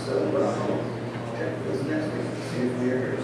So what I'll check this next week to see if we're here.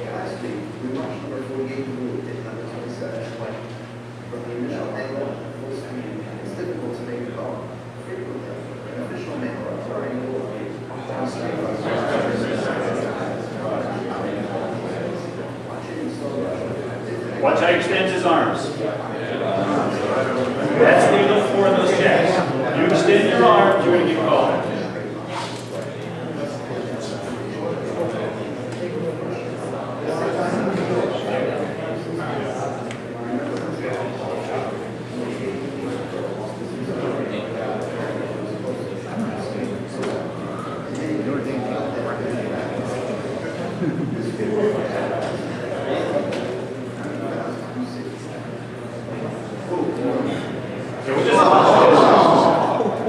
Last week, we watched number 48 move to number 27 from the initial angle full speed. It's difficult to make a call. Frequently, an official man or authority will Watch how he extends his arms. That's what you look for in those checks. You extend your arms, you're going to get called.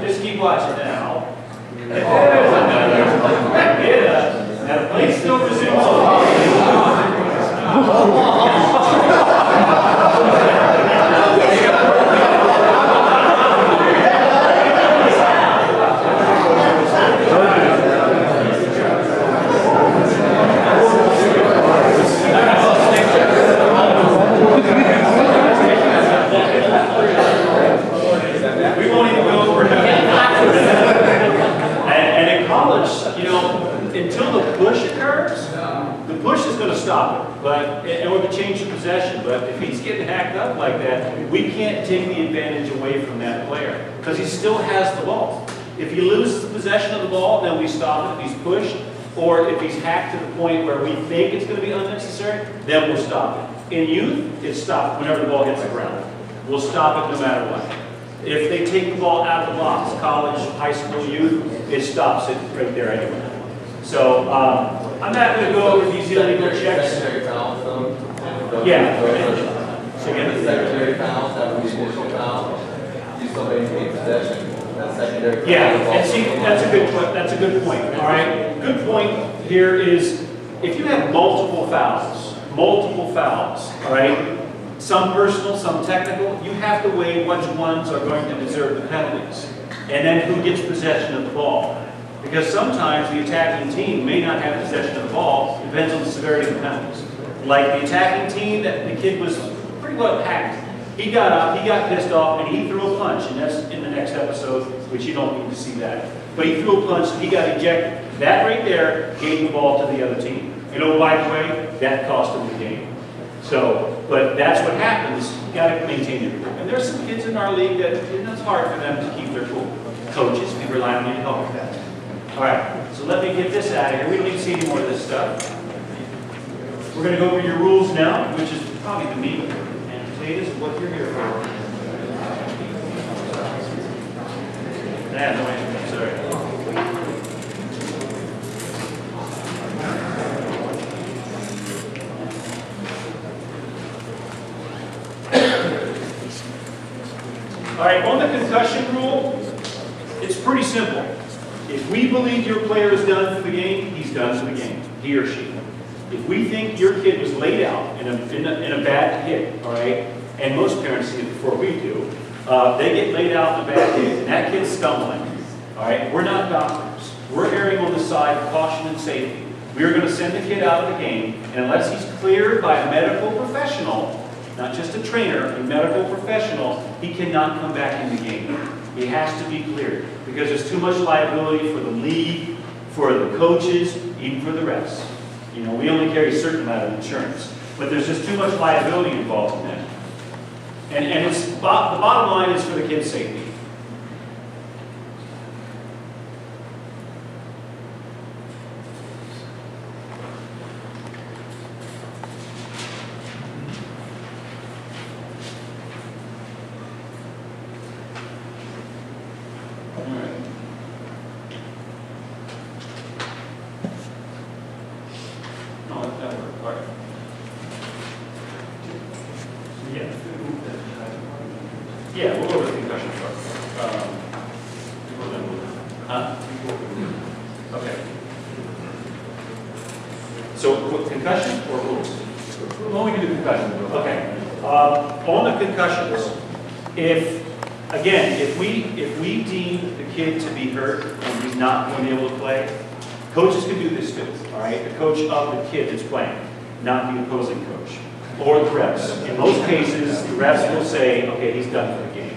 Just keep watching now. Now the play still resumes. Until the push occurs, the push is going to stop it, but in order to change the possession. But if he's getting hacked up like that, we can't take the advantage away from that player because he still has the ball. If he loses the possession of the ball, then we stop it if he's pushed, or if he's hacked to the point where we think it's going to be unnecessary, then we'll stop it. In youth, it's stopped whenever the ball hits the ground. We'll stop it no matter what. If they take the ball out of the box, college, high school, youth, it stops it right there anyway. So I'm not going to go over these illegal checks. Secondary fouls, though? Yeah. So again, the secondary fouls, that would be initial foul. You still maintain possession. That's secondary foul. Yeah, and see, that's a good point. That's a good point. All right. Good point here is if you have multiple fouls, all right, some personal, some technical, you have to weigh which ones are going to deserve the penalties, and then who gets possession of the ball. Because sometimes the attacking team may not have possession of the ball, depends on the severity of the penalties. Like the attacking team, that the kid was pretty well hacked. He got up, he got pissed off, and he threw a punch, and that's in the next episode, which you don't need to see that. But he threw a punch, and he got ejected. That right there gave the ball to the other team. You know, by the way, that cost him the game. So, but that's what happens. You got to maintain your cool. And there's some kids in our league that it's hard for them to keep their cool. Coaches, we rely on you to help with that. All right, so let me get this out of here. We don't need to see any more of this stuff. We're going to go over your rules now, which is probably the meat and potatoes of what you're here for. No answer. Sorry. All right, on the concussion rule, it's pretty simple. If we believe your player is done for the game, he's done for the game, he or she. If we think your kid was laid out in a bad hit, all right, and most parents see it before we do, they get laid out in a bad hit, and that kid's stumbling, all right, we're not doctors. We're erring on the side of caution and safety. We are going to send the kid out of the game, and unless he's cleared by a medical professional, not just a trainer, a medical professional, he cannot come back in the game. He has to be cleared because there's too much liability for the league, for the coaches, even for the refs. You know, we only carry a certain amount of insurance, but there's just too much liability involved in that. And it's the bottom line is for the kid's safety. Yeah, we'll go with concussion first. Okay. So, concussion or rules? do the concussion. Okay. On the concussions, if we deem the kid to be hurt and he's not going to be able to play, coaches can do this too, all right? The coach of the kid that's playing, not the opposing coach, or the refs. In most cases, the refs will say, okay, he's done for the game.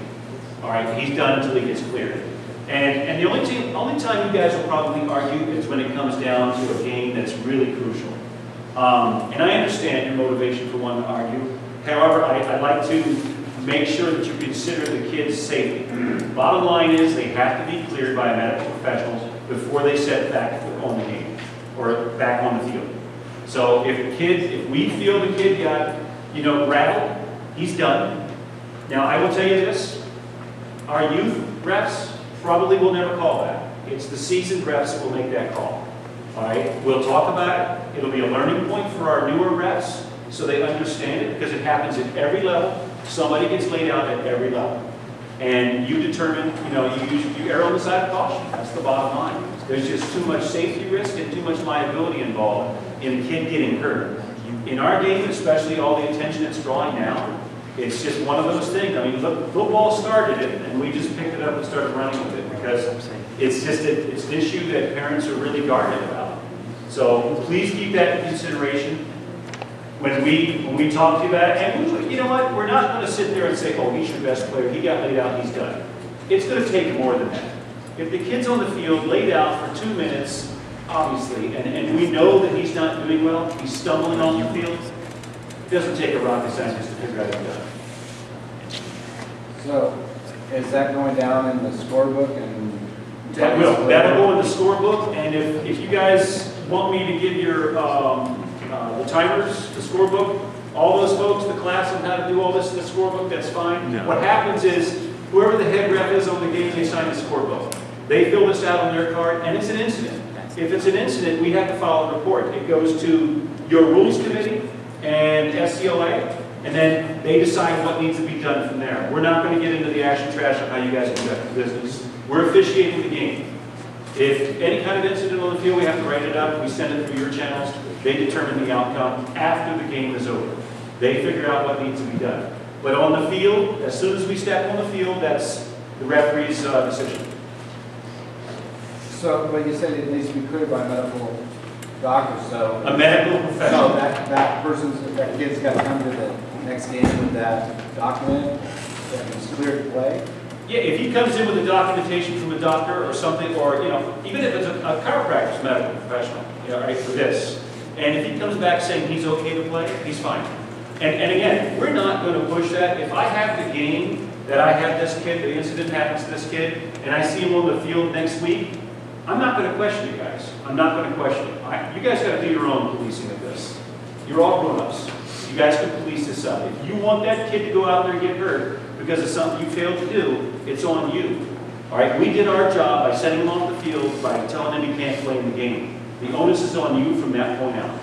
All right, he's done until he gets cleared. And the only time you guys will probably argue is when it comes down to a game that's really crucial. And I understand your motivation for wanting to argue. However, I'd like to make sure that you consider the kid's safety. Bottom line is they have to be cleared by a medical professional before they set back on the game or back on the field. So if we feel the kid got, rattled, he's done. Now, I will tell you this, our youth refs probably will never call that. It's the seasoned refs that will make that call. All right, we'll talk about it. It'll be a learning point for our newer refs so they understand it because it happens at every level. Somebody gets laid out at every level. And you determine, you err on the side of caution. That's the bottom line. There's just too much safety risk and too much liability involved in a kid getting hurt. In our game, especially all the attention it's drawing now, it's just one of those things. I mean, look, football started it, and we just picked it up and started running with it because it's an issue that parents are really guarded about. So please keep that in consideration when we talk to you about it. And you know what? We're not going to sit there and say, oh, he's your best player. He got laid out. He's done. It's going to take more than that. If the kid's on the field laid out for 2 minutes, obviously, and we know that he's not doing well, he's stumbling on the field, it doesn't take a rocket scientist to figure out he's done. So, is that going down in the scorebook and? That'll go in the scorebook, and if you guys want me to give your, the timers, the scorebook, all those folks, the class on how to do all this in the scorebook, that's fine. No. What happens is, whoever the head ref is on the game, they sign the scorebook. They fill this out on their card, and it's an incident. If it's an incident, we have to file a report. It goes to your rules committee and SCLA, and then they decide what needs to be done from there. We're not going to get into the action trash of how you guys conduct business. We're officiating the game. If any kind of incident on the field, we have to write it up. We send it through your channels. They determine the outcome after the game is over. They figure out what needs to be done. But on the field, as soon as we step on the field, that's the referee's decision. So, but you said it needs to be cleared by a medical doctor, so. A medical professional. So that kid's got to come to the next game with that document that he's cleared to play? Yeah, if he comes in with a documentation from a doctor or something, or, even if it's a chiropractor's medical professional, right, for this, and if he comes back saying he's okay to play, he's fine. And again, we're not going to push that. If I have the game that I have this kid, the incident happens to this kid, and I see him on the field next week, I'm not going to question you guys. I'm not going to question it. You guys got to do your own policing of this. You're all grown-ups. You guys can police this up. If you want that kid to go out there and get hurt because of something you failed to do, it's on you. All right? We did our job by sending him off the field, by telling him he can't play in the game. The onus is on you from that point out.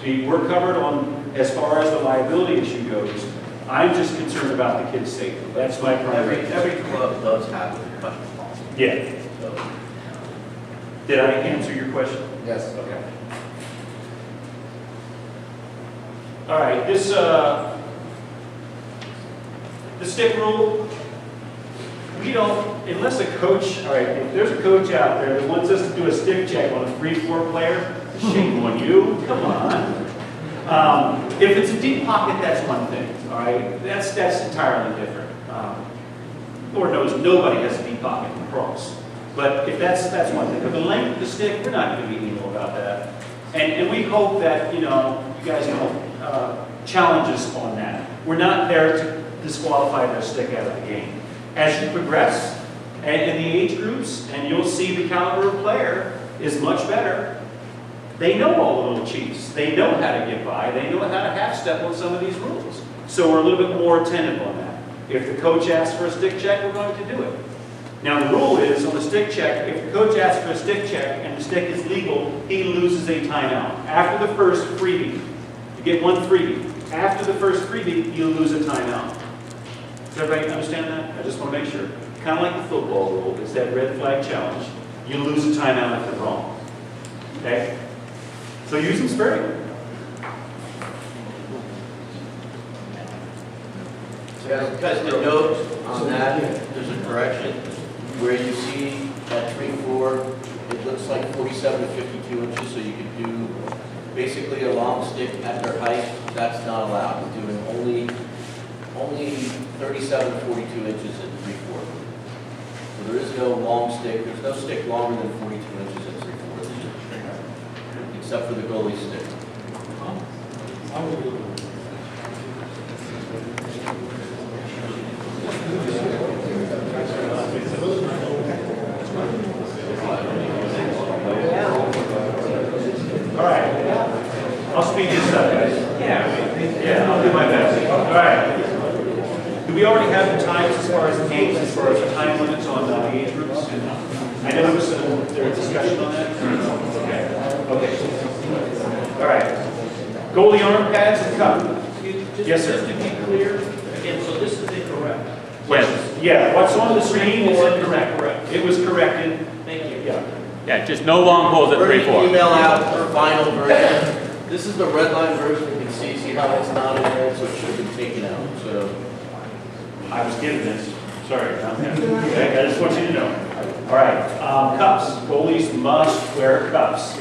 See, we're covered on as far as the liability issue goes. I'm just concerned about the kid's safety. That's my primary. Every club does have a concussion policy. Yeah. So, Did I answer your question? Yes. Okay. All right, this the stick rule, we don't, unless a coach, all right, if there's a coach out there that wants us to do a stick check on a free floor player, shame on you, come on. If it's a deep pocket, that's one thing, all right? That's entirely different. Lord knows nobody has a deep pocket in lacrosse. But if that's one thing. But the length of the stick, we're not going to be anal about that. And we hope that, you guys don't challenge us on that. We're not there to disqualify their stick out of the game. As you progress in the age groups, and you'll see the caliber of player is much better, they know all the little cheats. They know how to get by. They know how to half-step on some of these rules. So we're a little bit more attentive on that. If the coach asks for a stick check, we're going to do it. Now the rule is on the stick check, if the coach asks for a stick check and the stick is legal, he loses a timeout. After the first freebie, you get one freebie. After the first freebie, you lose a timeout. Does everybody understand that? I just want to make sure. Kind of like the football rule, it's that red flag challenge. You lose a timeout if they're wrong. Okay? So use them sparingly. Because the note on that, there's a correction, where you see at 3-4, it looks like 47 to 52 inches, so you could do basically a long stick at their height. That's not allowed. We're doing only 37 to 42 inches at 3-4. So there is no long stick. There's no stick longer than 42 inches at 3-4, except for the goalie stick. All right. I'll speed this up, guys. Yeah, I'll do my best. All right. Do we already have the times as far as the games, as far as the time limits on the age groups? I know there was a discussion on that. Okay. All right. Goalie arm pads and cup. Yes, sir. Just to be clear, again, so this is incorrect. Yes. Yeah, what's on the screen is incorrect. It was corrected. Thank you. Yeah. Yeah, just no long poles at We're going to 3-4. email out our final version. This is the red line version. You can see how it's not in there, so it should have been taken out. So I was given this. Sorry. Okay, I just want you to know. All right. Cups. Goalies must wear cups.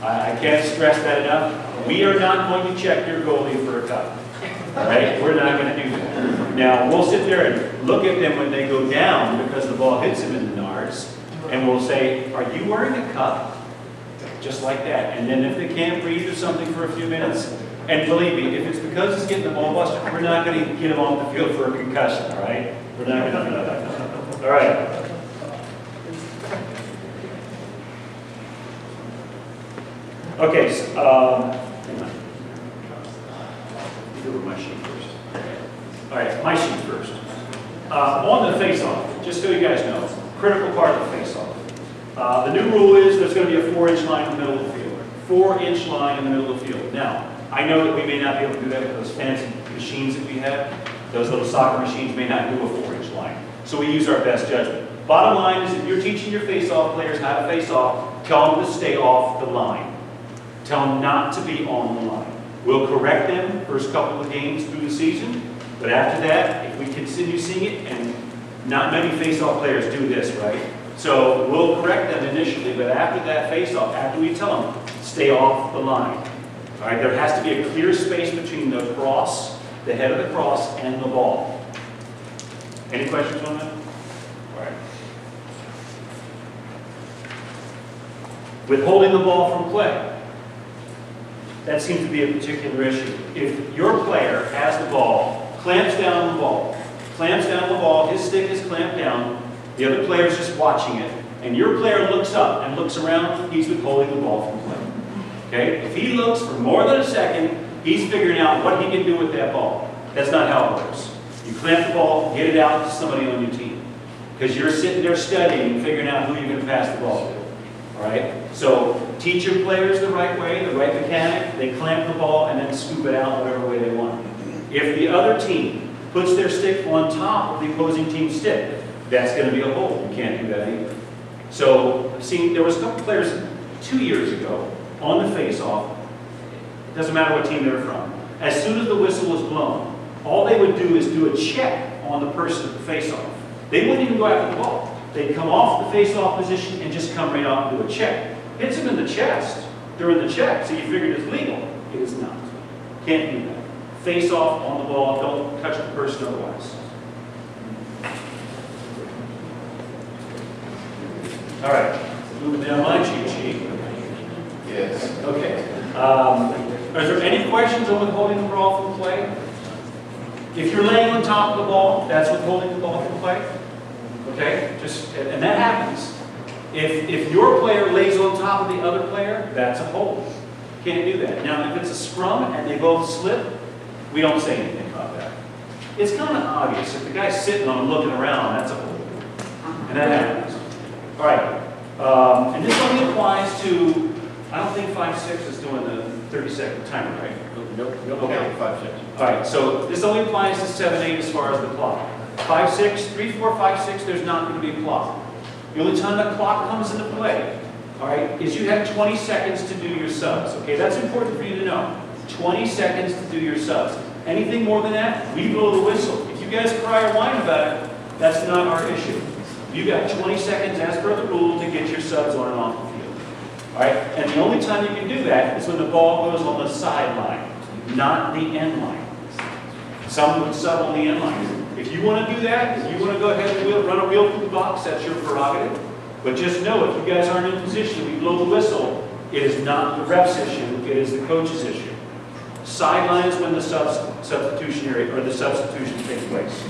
I can't stress that enough. We are not going to check your goalie for a cup. All right? We're not going to do that. Now, we'll sit there and look at them when they go down because the ball hits them in the nards, and we'll say, are you wearing a cup? Just like that. And then if they can't breathe or something for a few minutes, and believe me, if it's because it's getting the ball busted, we're not going to get them off the field for a concussion, all right? We're not going to do that. All right. Okay, so, hang on. Go with my sheet first. All right, my sheet first. On the face-off, just so you guys know, critical part of the face-off. The new rule is there's going to be a 4-inch line in the middle of the field. 4-inch line in the middle of the field. Now, I know that we may not be able to do that with those fancy machines that we have. Those little soccer machines may not do a 4-inch line. So we use our best judgment. Bottom line is if you're teaching your face-off players how to face off, tell them to stay off the line. Tell them not to be on the line. We'll correct them first couple of games through the season, but after that, if we continue seeing it, and not many face-off players do this, right? So we'll correct them initially, but after that face-off, after we tell them, stay off the line. All right, there has to be a clear space between the cross, the head of the cross, and the ball. Any questions on that? All right. Withholding the ball from play. That seems to be a particular issue. If your player has the ball, clamps down the ball, his stick is clamped down, the other player is just watching it, and your player looks up and looks around, he's withholding the ball from play. Okay? If he looks for more than a second, he's figuring out what he can do with that ball. That's not how it works. You clamp the ball, get it out to somebody on your team. Because you're sitting there studying, figuring out who you're going to pass the ball to. All right? So teach your players the right way, the right mechanic. They clamp the ball and then scoop it out whatever way they want. If the other team puts their stick on top of the opposing team's stick, that's going to be a hold. You can't do that either. So, see, there was a couple players 2 years ago on the face-off. It doesn't matter what team they're from. As soon as the whistle was blown, all they would do is do a check on the person at the face-off. They wouldn't even go after the ball. They'd come off the face-off position and just come right off and do a check. Hits him in the chest during the check, so you figured it's legal. It is not. Can't do that. Face-off on the ball, don't touch the person otherwise. All right, moving down my cheat sheet. yes. Okay. Is there any questions on withholding the ball from play? If you're laying on top of the ball, that's withholding the ball from play. Okay? And that happens. If your player lays on top of the other player, that's a hold. Can't do that. Now, if it's a scrum and they both slip, we don't say anything about that. It's kind of obvious. If the guy's sitting on him looking around, that's a hold. And that happens. All right. And this only applies to, I don't think 5-6 is doing the 30-second timer, right? Nope. Okay. 5-6. All right, so this only applies to 7-8 as far as the clock. 5-6, 3-4, 5-6, there's not going to be a clock. The only time that clock comes into play, all right, is you have 20 seconds to do your subs. Okay, that's important for you to know. 20 seconds to do your subs. Anything more than that, we blow the whistle. If you you guys cry or whine about it, that's not our issue. You got 20 seconds as per the rule to get your subs on and off the field. All right? And the only time you can do that is when the ball goes on the sideline, not the end line. Some would sub on the end line. If you want to do that, if you want to go ahead and run a wheel through the box, that's your prerogative. But just know, if you guys aren't in position, we blow the whistle, it is not the ref's issue, it is the coach's issue. Sidelines when the substitutionary or the substitution takes place.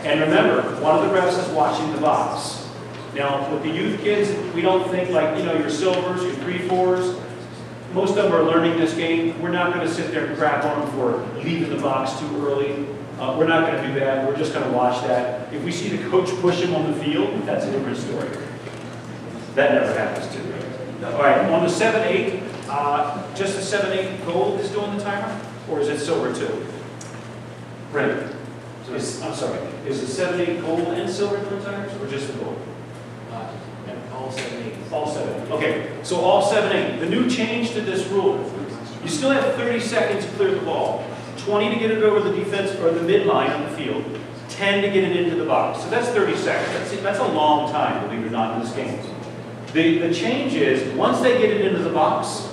And remember, one of the refs is watching the box. Now, with the youth kids, we don't think like, your silvers, your 3-4s. Most of them are learning this game. We're not going to sit there and crap on them for leaving the box too early. We're not going to do that. We're just going to watch that. If we see the coach push him on the field, that's a different story. That never happens to me. All right, on the 7-8, just the 7-8 gold is doing the timer? Or is it silver too? Brent? I'm sorry, is the 7-8 gold and silver doing timers, or just the gold? All 7-8. All 7. Okay, so all 7-8. The new change to this rule, you still have 30 seconds to clear the ball. 20 to get it over the defense or the midline on the field. 10 to get it into the box. So that's 30 seconds. That's a long time, believe it or not, in this game. The change is, once they get it into the box,